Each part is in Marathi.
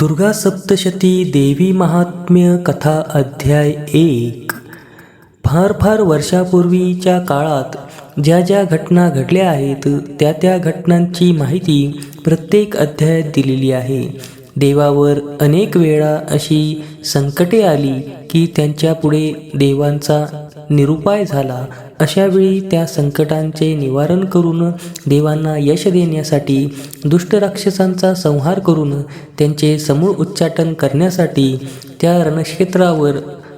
दुर्गा सप्तशती देवी महात्म्य कथा अध्याय 1. फार फार वर्षापूर्वीच्या काळात ज्या ज्या घटना घडल्या आहेत त्या त्या घटनांची माहिती प्रत्येक अध्यायात दिलेली आहे. देवावर अनेक वेळा अशी संकटे आली की त्यांच्यापुढे देवांचा निरुपाय झाला. अशावेळी त्या संकटांचे निवारण करून देवांना यश देण्यासाठी, दुष्ट राक्षसांचा संहार करून त्यांचे समूळ उच्चाटन करण्यासाठी त्या रणक्षेत्रावर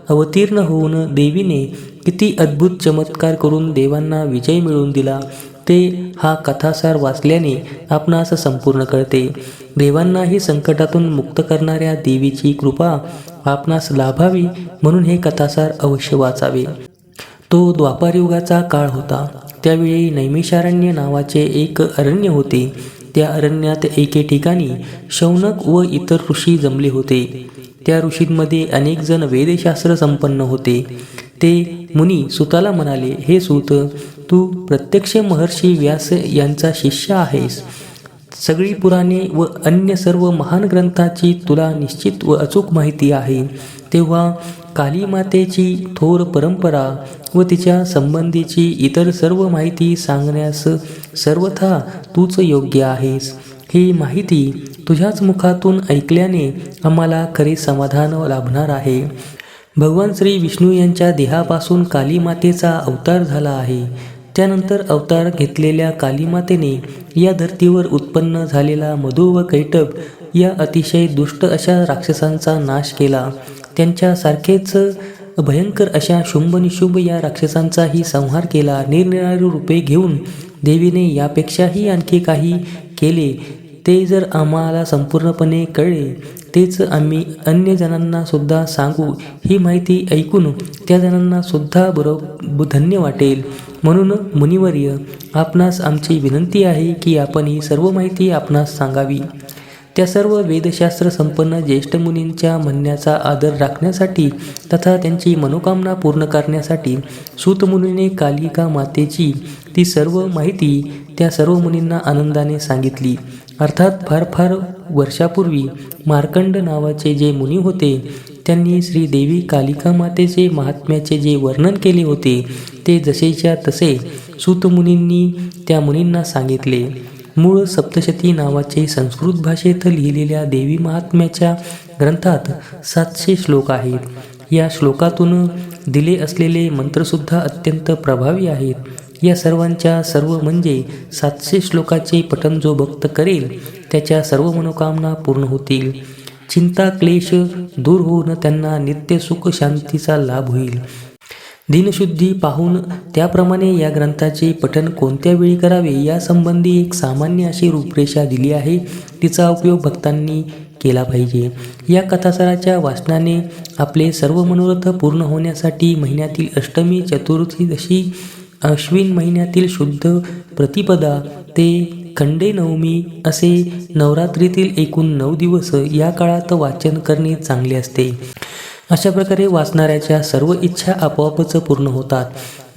अवतीर्ण होऊन देवीने किती अद्भुत चमत्कार करून देवांना विजय मिळवून दिला ते हा कथासार वाचल्याने आपणास संपूर्ण कळते. देवांनाही संकटातून मुक्त करणाऱ्या देवीची कृपा आपणास लाभावी म्हणून हे कथासार अवश्य वाचावे. तो द्वापारयुगाचा काळ होता. त्यावेळी नैमिषारण्य नावाचे एक अरण्य होते. त्या अरण्यात एके ठिकाणी शौनक व इतर ऋषी जमले होते. त्या ऋषींमध्ये अनेक जण वेदशास्त्र संपन्न होते. ते मुनी सुताला म्हणाले, हे सूत, तू प्रत्यक्ष महर्षी व्यास यांचा शिष्य आहेस. सगळी पुराणे व अन्य सर्व महान ग्रंथाची तुला निश्चित व अचूक माहिती आहे. तेव्हा काली मातेची थोर परंपरा व तिच्या संबंधीची इतर सर्व माहिती सांगण्यास सर्वथा तूच योग्य आहेस. ही माहिती तुझ्याच मुखातून ऐकल्याने आम्हाला खरे समाधान लाभणार आहे. भगवान श्री विष्णू यांच्या देहापासून काली मातेचा अवतार झाला आहे. त्यानंतर अवतार घेतलेल्या कालीमातेने या धर्तीवर उत्पन्न झालेला मधु व कैटभ या अतिशय दुष्ट अशा राक्षसांचा नाश केला. त्यांच्यासारखेच भयंकर अशा शुंभ निशुंभ या राक्षसांचाही संहार केला. निरनिराळी रूपे घेऊन देवीने यापेक्षाही आणखी काही केले. ते जर आम्हाला संपूर्णपणे कळले तेच आम्ही अन्य जणांना सुद्धा सांगू. ही माहिती ऐकून त्या जणांना सुद्धा धन्य वाटेल. म्हणून मुनिवर्य, आपणास आमची विनंती आहे की आपण ही सर्व माहिती आपणास सांगावी. त्या सर्व वेदशास्त्र संपन्न ज्येष्ठ मुनींच्या म्हणण्याचा आदर राखण्यासाठी तथा त्यांची मनोकामना पूर्ण करण्यासाठी सूतमुनीने कालिका मातेची ती सर्व माहिती त्या सर्व मुनींना आनंदाने सांगितली. अर्थात फार फार वर्षापूर्वी मार्कंड नावाचे जे मुनी होते त्यांनी श्रीदेवी कालिका मातेचे महात्म्याचे जे वर्णन केले होते ते जसेच्या तसे सूतमुनींनी त्या मुनींना सांगितले. मूळ सप्तशती नावाचे संस्कृत भाषेत लिहिलेल्या देवी महात्म्याच्या ग्रंथात 700 श्लोक आहेत. या श्लोकातून दिले असलेले मंत्रसुद्धा अत्यंत प्रभावी आहेत. या सर्वांच्या सर्व म्हणजे 700 श्लोकाचे पठण जो भक्त करेल त्याच्या सर्व मनोकामना पूर्ण होतील. चिंता क्लेश दूर होऊन त्यांना नित्य सुख शांतीचा लाभ होईल. दिनशुद्धी पाहून त्याप्रमाणे या ग्रंथाचे पठण कोणत्या वेळी करावे यासंबंधी एक सामान्य अशी रूपरेषा दिली आहे. तिचा उपयोग भक्तांनी केला पाहिजे. या कथासाराच्या वाचनाने आपले सर्व मनोरथ पूर्ण होण्यासाठी महिन्यातील अष्टमी, चतुर्थी, अश्विन महिन्यातील शुद्ध प्रतिपदा ते खंडे नवमी असे नवरात्रीतील एकूण 9 दिवस या काळात वाचन करणे चांगले असते. अशा प्रकारे वाचणाऱ्याच्या सर्व इच्छा आपोआपच पूर्ण होतात.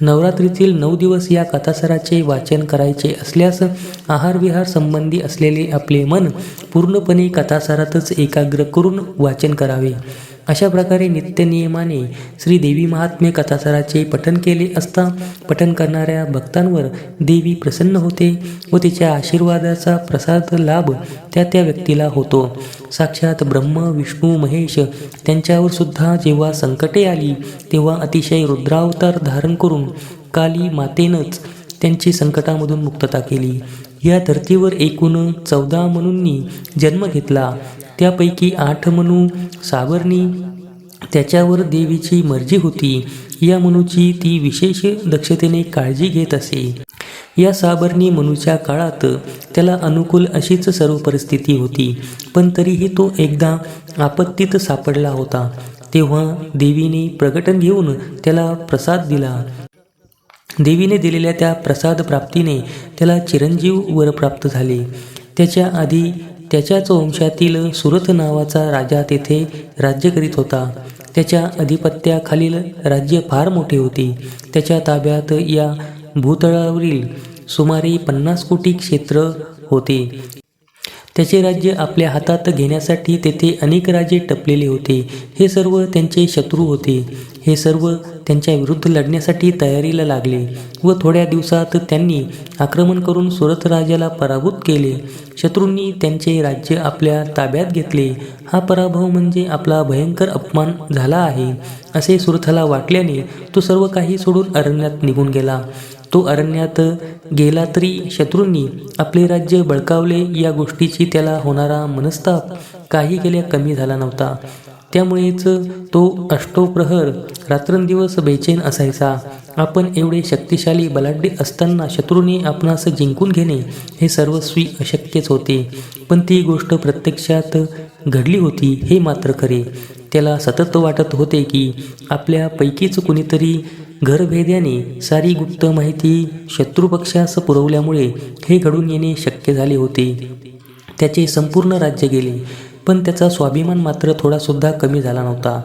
नवरात्रीतील 9 दिवस या कथासाराचे वाचन करायचे असल्यास आहारविहार संबंधी असलेले आपले मन पूर्णपणे कथासारातच एकाग्र करून वाचन करावे. अशा प्रकारे नित्यनियमाने श्रीदेवी महात्म्य कथासाराचे पठण केले असता पठण करणाऱ्या भक्तांवर देवी प्रसन्न होते व तिच्या आशीर्वादाचा प्रसाद लाभ त्या त्या व्यक्तीला होतो. साक्षात ब्रह्म, विष्णू, महेश त्यांच्यावर सुद्धा जेव्हा संकटे आली तेव्हा अतिशय रुद्रावतार धारण करून काली मातेनंच त्यांची संकटामधून मुक्तता केली. या धर्तीवर एकूण 14 मनूंनी जन्म घेतला. त्यापैकी 8 मनू साबरनी त्याच्यावर देवीची मर्जी होती. या मनूची ती विशेष दक्षतेने काळजी घेत असे. या साबरनी मनूच्या काळात त्याला अनुकूल अशीच सर्व परिस्थिती होती. पण तरीही तो एकदा आपत्तीत सापडला होता. तेव्हा देवीने प्रगटन घेऊन त्याला प्रसाद दिला. देवीने दिलेल्या त्या प्रसाद प्राप्तीने त्याला चिरंजीव वर प्राप्त झाले. त्याच्या आधी त्याच्याच वंशातील सुरथ नावाचा राजा तेथे राज्य करीत होता. त्याच्या अधिपत्याखालील राज्य फार मोठे होते. त्याच्या ताब्यात या भूतळावरील सुमारे 50 कोटी क्षेत्र होते. त्याचे राज्य आपल्या हातात घेण्यासाठी तेथे अनेक राजे टपलेले होते. हे सर्व त्यांचे शत्रू होते. हे सर्व त्यांच्या विरुद्ध लढण्यासाठी तयारीला लागले व थोड्या दिवसात त्यांनी आक्रमण करून सुरथ राजाला पराभूत केले. शत्रूंनी त्यांचे राज्य आपल्या ताब्यात घेतले. हा पराभव म्हणजे आपला भयंकर अपमान झाला आहे असे सुरथाला वाटल्याने तो सर्व काही सोडून अरण्यात निघून गेला. तो अरण्यात गेला तरी शत्रूंनी आपले राज्य बळकावले या गोष्टीची त्याला होणारा मनस्ताप काही गेल्या कमी झाला नव्हता. त्यामुळेच तो अष्टोप्रहर रात्रंदिवस बेचैन असायचा. आपण एवढे शक्तिशाली बलाढ्य असताना शत्रूने आपणास जिंकून घेणे हे सर्वस्वी अशक्यच होते. पण ती गोष्ट प्रत्यक्षात घडली होती हे मात्र खरे. त्याला सतत वाटत होते की आपल्यापैकीच कुणीतरी घरभेद्याने सारी गुप्त माहिती शत्रुपक्षास पुरवल्यामुळे हे घडून येणे शक्य झाले होते. त्याचे संपूर्ण राज्य गेले, पण त्याचा स्वाभिमान मात्र थोडासुद्धा कमी झाला नव्हता.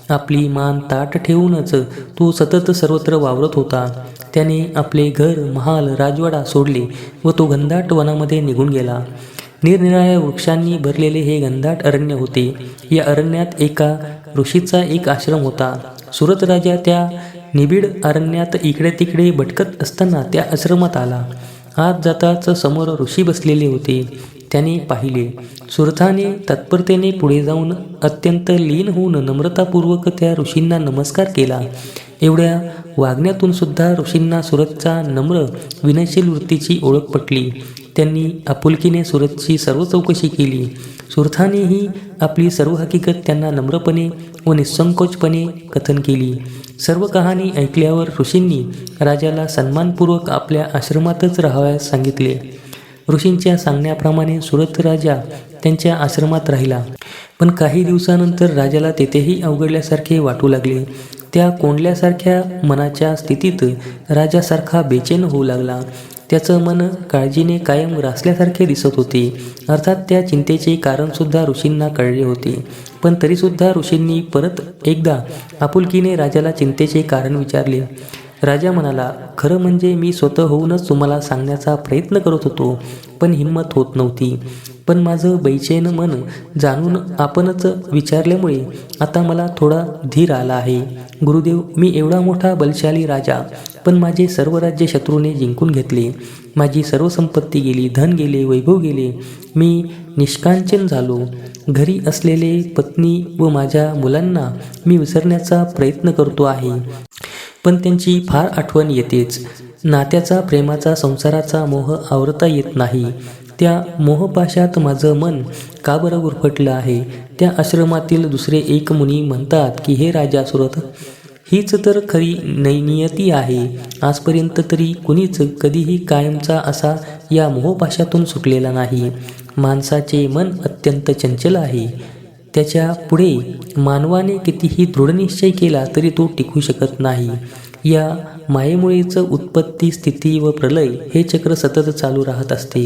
आपली मान ताठ ठेवूनच तो सतत सर्वत्र वावरत होता. त्याने आपले घर, महाल, राजवाडा सोडले व तो घनदाट वनामध्ये निघून गेला. निरनिराळ्या वृक्षांनी भरलेले हे घनदाट अरण्य होते. या अरण्यात एका ऋषीचा एक आश्रम होता. सुरथ राजा त्या निबिड अरण्यात इकडे तिकडे भटकत असताना त्या आश्रमात आला. आत जाताच समोर ऋषी बसलेले होते. त्याने पाहिले. सुरथाने तत्परतेने पुढे जाऊन अत्यंत लीन होऊन नम्रतापूर्वक त्या ऋषींना नमस्कार केला. एवढ्या वागण्यातून सुद्धा ऋषींना सुरथचा नम्र विनयशील वृत्तीची ओळख पटली. त्यांनी आपुलकीने सुरथची सर्व चौकशी केली. सुरथानेही आपली सर्व हकीकत त्यांना नम्रपणे व निःसंकोचपणे कथन केली. सर्व कहाणी ऐकल्यावर ऋषींनी राजाला सन्मानपूर्वक आपल्या आश्रमातच राहावयास सांगितले. ऋषींच्या सांगण्याप्रमाणे सुरथ राजा त्यांच्या आश्रमात राहिला. पण काही दिवसानंतर राजाला तेथेही अवघडल्यासारखे वाटू लागले. त्या कोंडल्यासारख्या मनाच्या स्थितीत राजासारखा बेचैन होऊ लागला. त्याचं मन काळजीने कायम ग्रासल्यासारखे दिसत होते. अर्थात त्या चिंतेचे कारणसुद्धा ऋषींना कळले होते. पण तरीसुद्धा ऋषींनी परत एकदा आपुलकीने राजाला चिंतेचे कारण विचारले. राजा म्हणाला, खरं म्हणजे मी स्वतः होऊनच तुम्हाला सांगण्याचा प्रयत्न करत होतो, पण हिंमत होत नव्हती. पण माझं बैचैन मन जाणून आपणच विचारल्यामुळे आता मला थोडा धीर आला आहे. गुरुदेव, मी एवढा मोठा बलशाली राजा, पण माझे सर्व राज्य शत्रूने जिंकून घेतले. माझी सर्व संपत्ती गेली, धन गेले, वैभव गेले. मी निष्कांचन झालो. घरी असलेले पत्नी व माझ्या मुलांना मी विसरण्याचा प्रयत्न करतो आहे, पण त्यांची फार आठवण येतेच. नात्याचा, प्रेमाचा, संसाराचा मोह आवरता येत नाही. त्या मोहपाशात माझं मन का बरं गुरफटलं आहे. त्या आश्रमातील दुसरे एक मुनी म्हणतात की हे राजा सुरथ, हीच तर खरी नियती आहे. आजपर्यंत तरी कुणीच कधीही कायमचा असा या मोहपाशातून सुटलेला नाही. माणसाचे मन अत्यंत चंचल आहे. त्याच्या पुढे मानवाने कितीही दृढनिश्चय केला तरी तो टिकू शकत नाही. या मायेमुळेच उत्पत्ती, स्थिती व प्रलय हे चक्र सतत चालू राहत असते.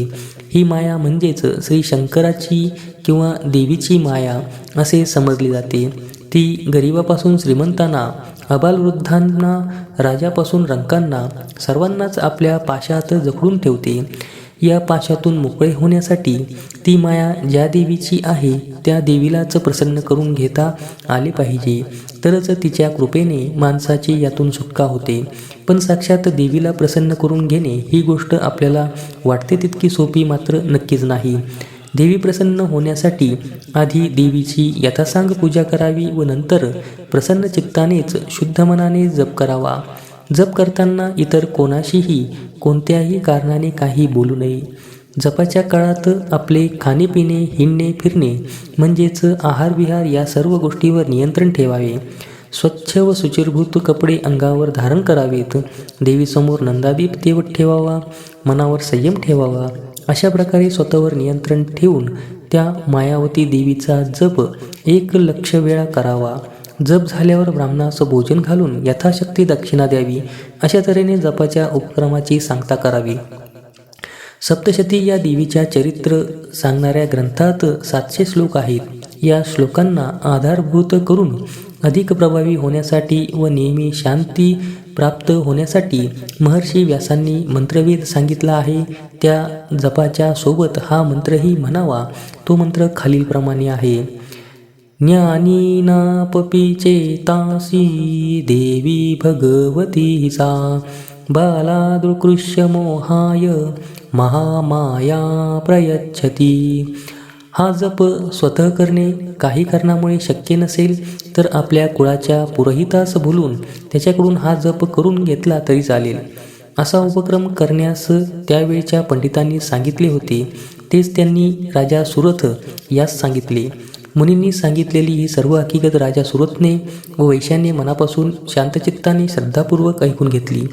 ही माया म्हणजेच श्री शंकराची किंवा देवीची माया असे समजले जाते. ती गरिबापासून श्रीमंतांना, अबालवृद्धांना, राजापासून रंकांना सर्वांनाच आपल्या पाशात जखडून ठेवते. या पाशातून मोकळे होण्यासाठी ती माया ज्या देवीची आहे त्या देवीलाच प्रसन्न करून घेता आले पाहिजे, तरच तिच्या कृपेने माणसाची यातून सुटका होते. पण साक्षात देवीला प्रसन्न करून घेणे ही गोष्ट आपल्याला वाटते तितकी सोपी मात्र नक्कीच नाही. देवी प्रसन्न होण्यासाठी आधी देवीची यथासांग पूजा करावी व नंतर प्रसन्न चित्तानेच शुद्ध मनाने जप करावा. जप करताना इतर कोणाशीही कोणत्याही कारणाने काही बोलू नये. जपाच्या काळात आपले खाणेपिणे, हिंडणे फिरणे म्हणजेच आहार विहार या सर्व गोष्टीवर नियंत्रण ठेवावे. स्वच्छ व शुचिर्भूत कपडे अंगावर धारण करावेत. देवीसमोर नंदादीप तेवत ठेवावा. मनावर संयम ठेवावा. अशा प्रकारे स्वतःवर नियंत्रण ठेवून त्या मायावती देवीचा जप 1,00,000 वेळा करावा. जप झाल्यावर ब्राह्मणास भोजन घालून यथाशक्ती दक्षिणा द्यावी. अशा तऱ्हेने जपाच्या उपक्रमाची सांगता करावी. सप्तशती या देवीच्या चरित्र सांगणाऱ्या ग्रंथात 700 श्लोक आहेत. या श्लोकांना आधारभूत करून अधिक प्रभावी होण्यासाठी व नेहमी शांती प्राप्त होण्यासाठी महर्षी व्यासांनी मंत्रवेद सांगितला आहे. त्या जपाच्या सोबत हा मंत्रही म्हणावा. तो मंत्र खालीलप्रमाणे आहे. ज्ञानीनापपि चेतांसि देवी भगवती सा बालादृकृष्य मोहाय महामाया प्रयच्छती. हा जप स्वतः करणे काही कारणामुळे शक्य नसेल तर आपल्या कुळाच्या पुरोहितास बोलून त्याच्याकडून हा जप करून घेतला तरी चालेल. असा उपक्रम करण्यास त्यावेळच्या पंडितांनी सांगितले होते. तेच त्यांनी राजा सुरथ यास सांगितले. मुनींनी सांगितलेली ही सर्व हकीकत राजा सुरथने व वैश्याने मनापासून शांतचित्ताने श्रद्धापूर्वक ऐकून घेतली.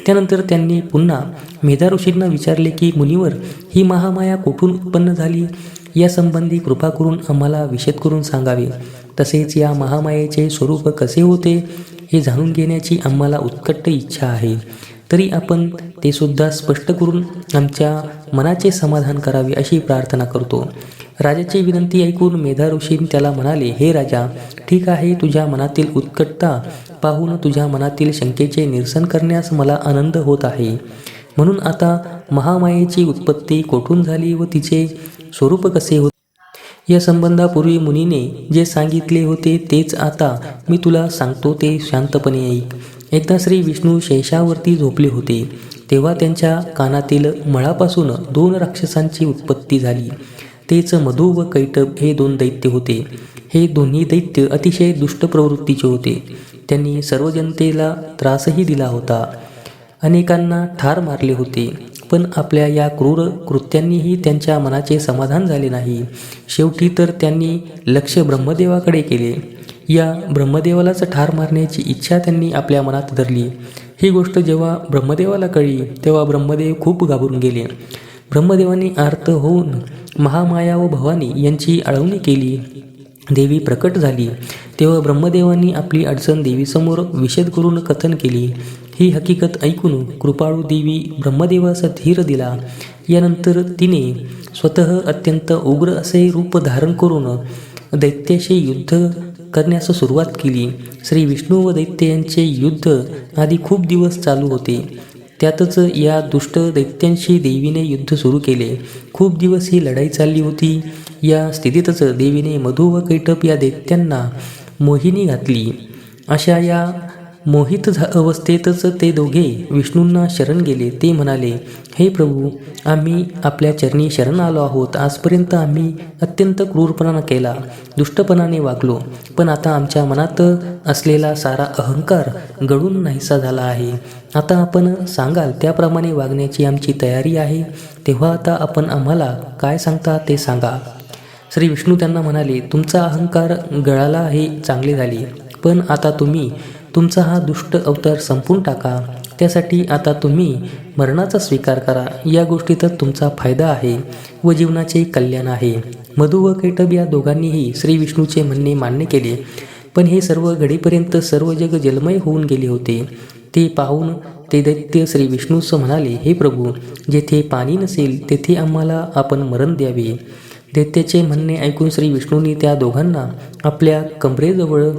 त्यानंतर त्यांनी पुन्हा मेधा ऋषींना विचारले की मुनिवर, ही महामाया कुठून उत्पन्न झाली यासंबंधी कृपा करून आम्हाला विशद करून सांगावे. तसेच या महामायेचे स्वरूप कसे होते हे जाणून घेण्याची आम्हाला उत्कट इच्छा आहे. तरी आपण ते सुद्धा स्पष्ट करून आमच्या मनाचे समाधान करावे अशी प्रार्थना करतो. राजाची विनंती ऐकून मेधा ऋषी त्याला म्हणाले, हे राजा, ठीक आहे, तुझ्या मनातील उत्कटता पाहून तुझ्या मनातील शंकेचे निरसन करण्यास मला आनंद होत आहे. म्हणून आता महामायेची उत्पत्ती कोठून झाली व तिचे स्वरूप कसे होते या संबंधापूर्वी मुनीने जे सांगितले होते तेच आता मी तुला सांगतो, ते शांतपणे ऐक. एकदा श्री विष्णू शेषावरती झोपले होते. तेव्हा त्यांच्या कानातील मळापासून 2 राक्षसांची उत्पत्ती झाली. तेच मधु व कैटभ हे 2 दैत्य होते. हे दोन्ही दैत्य अतिशय दुष्ट प्रवृत्तीचे होते. त्यांनी सर्व जनतेला त्रासही दिला होता. अनेकांना ठार मारले होते. पण आपल्या या क्रूर कृत्यांनीही त्यांच्या मनाचे समाधान झाले नाही. शेवटी तर त्यांनी लक्ष ब्रह्मदेवाकडे केले. या ब्रह्मदेवालाच ठार मारण्याची इच्छा त्यांनी आपल्या मनात धरली. ही गोष्ट जेव्हा ब्रह्मदेवाला कळली तेव्हा ब्रह्मदेव खूप घाबरून गेले. ब्रह्मदेवांनी आर्त होऊन महामाया व भवानी यांची आळवणी केली. देवी प्रकट झाली. तेव्हा ब्रह्मदेवांनी आपली अडचण देवीसमोर विशद करून कथन केली. ही हकीकत ऐकून कृपाळू देवी ब्रह्मदेवास धीर दिला. यानंतर तिने स्वतः अत्यंत उग्र असे रूप धारण करून दैत्याशी युद्ध करण्यास सुरुवात केली. श्री विष्णू व दैत्य यांचे युद्ध आधी खूप दिवस चालू होते. त्यातच या दुष्ट दैत्यांशी देवीने युद्ध सुरू केले. खूप दिवस ही लढाई चालली होती. या स्थितीतच देवीने मधु व कैटभ या दैत्यांना मोहिनी घातली. अशा या मोहित अवस्थेतच ते दोघे विष्णूंना शरण गेले. ते म्हणाले, हे प्रभू, आम्ही आपल्या चरणी शरण आलो आहोत. आजपर्यंत आम्ही अत्यंत क्रूरपणा केला, दुष्टपणाने वागलो, पण आता आमच्या मनात असलेला सारा अहंकार गळून नाहीसा झाला आहे. आता आपण सांगाल त्याप्रमाणे वागण्याची आमची तयारी आहे. तेव्हा आता आपण आम्हाला काय सांगता ते सांगा. श्री विष्णू त्यांना म्हणाले, तुमचा अहंकार गळाला आहे, चांगले झाले. पण आता तुम्ही तुमचा हा दुष्ट अवतार संपून टाका. त्यासाठी आता तुम्ही मरणाचा स्वीकार करा. या गोष्टीतच तुमचा फायदा आहे व जीवनाचे कल्याण आहे. मधु व कैटभ या दोघांनीही श्री विष्णूचे म्हणणे मान्य केले. पण हे सर्व घडीपर्यंत सर्व जग जलमय होऊन गेले होते. ते पाहून ते दैत्य श्री विष्णूस म्हणाले, हे प्रभू, जेथे पाणी नसेल तेथे आम्हाला आपण मरण द्यावे. दैत्याचे म्हणणे ऐकून श्री विष्णूंनी त्या दोघांना आपल्या कमरेजवळ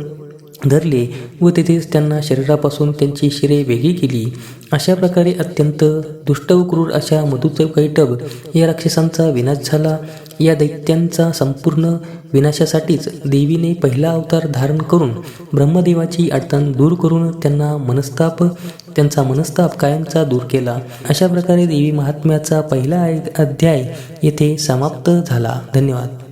धरले व तेथेच त्यांना शरीरापासून त्यांची शिरे वेगळी केली. अशा प्रकारे अत्यंत दुष्ट व क्रूर अशा मधुच कैटभ या राक्षसांचा विनाश झाला. या दैत्यांचा संपूर्ण विनाशासाठीच देवीने पहिला अवतार धारण करून ब्रह्मदेवाची अडचण दूर करून त्यांचा मनस्ताप कायमचा दूर केला. अशा प्रकारे देवी महात्म्याचा पहिला अध्याय येथे समाप्त झाला. धन्यवाद.